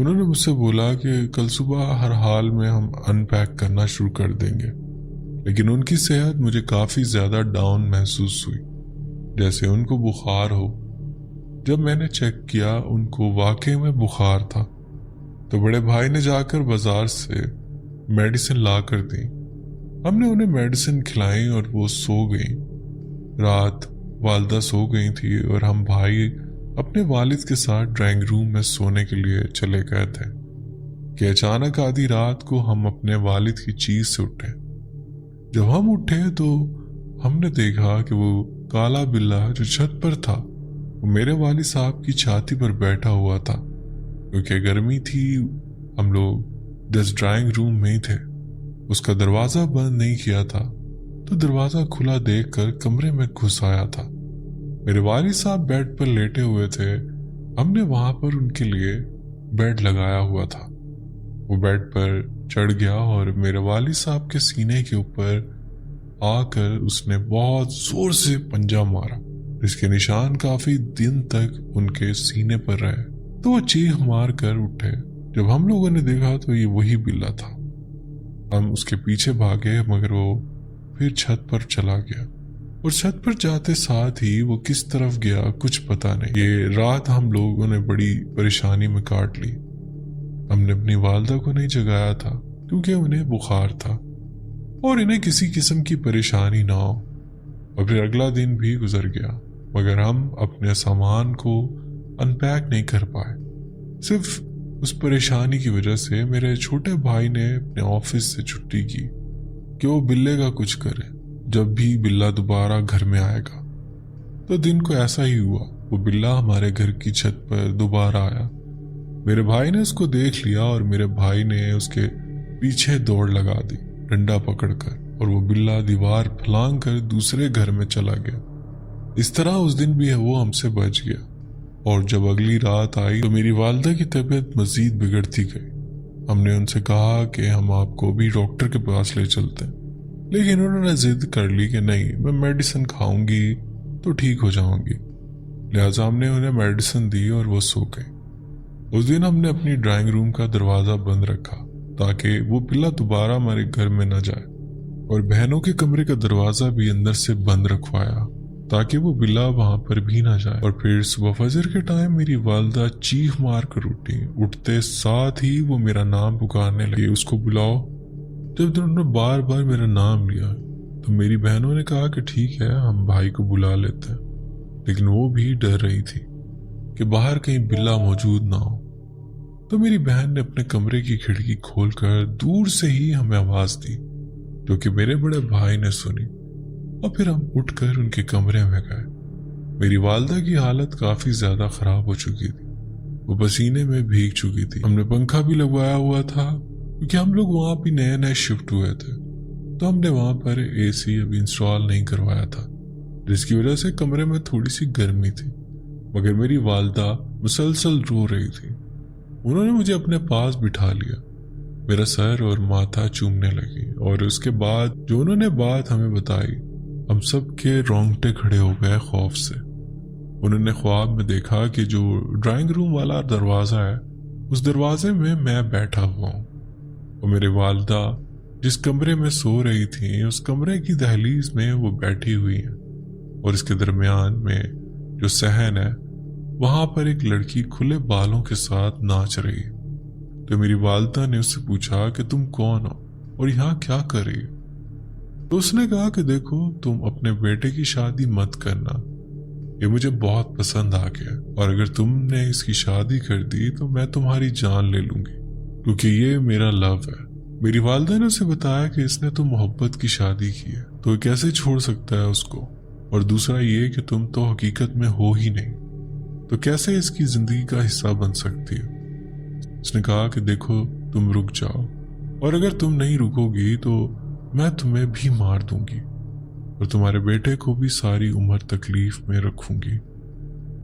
انہوں نے مجھ سے بولا کہ کل صبح ہر حال میں ہم ان پیک کرنا شروع کر دیں گے، لیکن ان کی صحت مجھے کافی زیادہ ڈاؤن محسوس ہوئی، جیسے ان کو بخار ہو۔ جب میں نے چیک کیا ان کو واقعی میں بخار تھا، تو بڑے بھائی نے جا کر بازار سے میڈیسن لا کر دی۔ ہم نے انہیں میڈیسن کھلائیں اور وہ سو گئیں۔ رات والدہ سو گئی تھی اور ہم بھائی اپنے والد کے ساتھ ڈرائنگ روم میں سونے کے لیے چلے گئے تھے کہ اچانک آدھی رات کو ہم اپنے والد کی چیز سے اٹھے۔ جب ہم اٹھے تو ہم نے دیکھا کہ وہ کالا بلّا جو چھت پر تھا وہ میرے والد صاحب کی چھاتی پر بیٹھا ہوا تھا۔ کیونکہ گرمی تھی، ہم لوگ جس ڈرائنگ روم میں ہی تھے، اس کا دروازہ بند نہیں کیا تھا، تو دروازہ کھلا دیکھ کر کمرے میں گھس آیا تھا۔ میرے والد صاحب بیڈ پر لیٹے ہوئے تھے۔ ہم نے وہاں پر ان کے لیے بیڈ لگایا ہوا تھا۔ وہ بیڈ پر چڑھ گیا اور میرے والد صاحب کے سینے کے اوپر آ کر اس نے بہت زور سے پنجہ مارا، جس کے نشان کافی دن تک ان کے سینے پر رہے۔ تو وہ چیخ مار کر اٹھے۔ جب ہم لوگوں نے دیکھا تو یہ وہی بلّا تھا۔ ہم اس کے پیچھے بھاگے، مگر وہ پھر چھت پر چلا گیا، اور چھت پر جاتے ساتھ ہی وہ کس طرف گیا کچھ پتا نہیں۔ یہ رات ہم لوگوں نے بڑی پریشانی میں کاٹ لی۔ ہم نے اپنی والدہ کو نہیں جگایا تھا کیونکہ انہیں بخار تھا اور انہیں کسی قسم کی پریشانی نہ ہو۔ اور پھر اگلا دن بھی گزر گیا، مگر ہم اپنے سامان کو ان پیک نہیں کر پائے۔ صرف اس پریشانی کی وجہ سے میرے چھوٹے بھائی نے اپنے آفس سے چھٹی کی کہ وہ بلے کا کچھ کرے۔ جب بھی بلّا دوبارہ گھر میں آئے گا، تو دن کو ایسا ہی ہوا۔ وہ بلّا ہمارے گھر کی چھت پر دوبارہ آیا۔ میرے بھائی نے اس کو دیکھ لیا اور میرے بھائی نے اس کے پیچھے دوڑ لگا دی ڈنڈا پکڑ کر، اور وہ بلّا دیوار پھلانگ کر دوسرے گھر میں چلا گیا۔ اس طرح اس دن بھی وہ ہم سے بچ گیا۔ اور جب اگلی رات آئی تو میری والدہ کی طبیعت مزید بگڑتی گئی۔ ہم نے ان سے کہا کہ ہم آپ کو بھی ڈاکٹر کے پاس لے چلتے ہیں، لیکن انہوں نے ضد کر لی کہ نہیں، میں میڈیسن کھاؤں گی تو ٹھیک ہو جاؤں گی۔ لہٰذا ہم نے انہیں میڈیسن دی اور وہ سو گئے۔ اس دن ہم نے اپنی ڈرائنگ روم کا دروازہ بند رکھا تاکہ وہ بلّا دوبارہ ہمارے گھر میں نہ جائے، اور بہنوں کے کمرے کا دروازہ بھی اندر سے بند رکھوایا تاکہ وہ بلّا وہاں پر بھی نہ جائے۔ اور پھر صبح فجر کے ٹائم میری والدہ چیخ مار کر اٹھی۔ اٹھتے ساتھ ہی وہ میرا نام پکارنے لگی، اس کو بلاؤ۔ جب انہوں نے بار بار میرا نام لیا تو میری بہنوں نے کہا کہ ٹھیک ہے، ہم بھائی کو بلا لیتے ہیں، لیکن وہ بھی ڈر رہی تھی کہ باہر کہیں بلّا موجود نہ ہو۔ تو میری بہن نے اپنے کمرے کی کھڑکی کھول کر دور سے ہی ہمیں آواز دی، جو کہ میرے بڑے بھائی نے سنی، اور پھر ہم اٹھ کر ان کے کمرے میں گئے۔ میری والدہ کی حالت کافی زیادہ خراب ہو چکی تھی، وہ پسینے میں بھیگ چکی تھی۔ ہم نے پنکھا بھی لگوایا ہوا تھا کیونکہ ہم لوگ وہاں بھی نئے شفٹ ہوئے تھے، تو ہم نے وہاں پر اے سی ابھی انسٹال نہیں کروایا تھا، جس کی وجہ سے کمرے میں تھوڑی سی گرمی تھی۔ مگر میری والدہ مسلسل رو رہی تھی۔ انہوں نے مجھے اپنے پاس بٹھا لیا، میرا سر اور ماتھا چومنے لگی، اور اس کے بعد جو انہوں نے بات ہمیں بتائی، ہم سب کے رونگٹے کھڑے ہو گئے خوف سے۔ انہوں نے خواب میں دیکھا کہ جو ڈرائنگ روم والا دروازہ ہے، اس دروازے میں بیٹھا ہوا ہوں، اور میرے والدہ جس کمرے میں سو رہی تھیں، اس کمرے کی دہلیز میں وہ بیٹھی ہوئی ہیں، اور اس کے درمیان میں جو صحن ہے، وہاں پر ایک لڑکی کھلے بالوں کے ساتھ ناچ رہی ہے۔ تو میری والدہ نے اس سے پوچھا کہ تم کون ہو اور یہاں کیا کر رہی ہو؟ تو اس نے کہا کہ دیکھو، تم اپنے بیٹے کی شادی مت کرنا، یہ مجھے بہت پسند آ گیا، اور اگر تم نے اس کی شادی کر دی تو میں تمہاری جان لے لوں گی، کیونکہ یہ میرا لو ہے۔ میری والدہ نے اسے بتایا کہ اس نے تو محبت کی شادی کی ہے، تو کیسے چھوڑ سکتا ہے اس کو، اور دوسرا یہ کہ تم تو حقیقت میں ہو ہی نہیں، تو کیسے اس کی زندگی کا حصہ بن سکتی ہو۔ اس نے کہا کہ دیکھو، تم رک جاؤ، اور اگر تم نہیں رکو گی تو میں تمہیں بھی مار دوں گی، اور تمہارے بیٹے کو بھی ساری عمر تکلیف میں رکھوں گی۔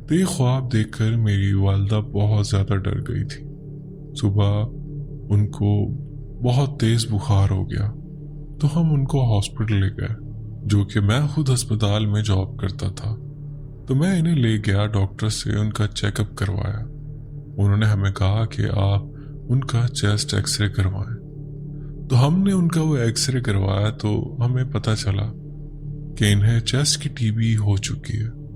تو یہ خواب دیکھ کر میری والدہ بہت زیادہ ڈر گئی تھی۔ صبح ان کو بہت تیز بخار ہو گیا، تو ہم ان کو ہاسپٹل لے گئے، جو کہ میں خود ہسپتال میں جاب کرتا تھا، تو میں انہیں لے گیا ڈاکٹر سے، ان کا چیک اپ کروایا۔ انہوں نے ہمیں کہا کہ آپ ان کا چیسٹ ایکس رے کروائیں۔ تو ہم نے ان کا وہ ایکس رے کروایا تو ہمیں پتہ چلا کہ انہیں چیسٹ کی ٹی بی ہو چکی ہے۔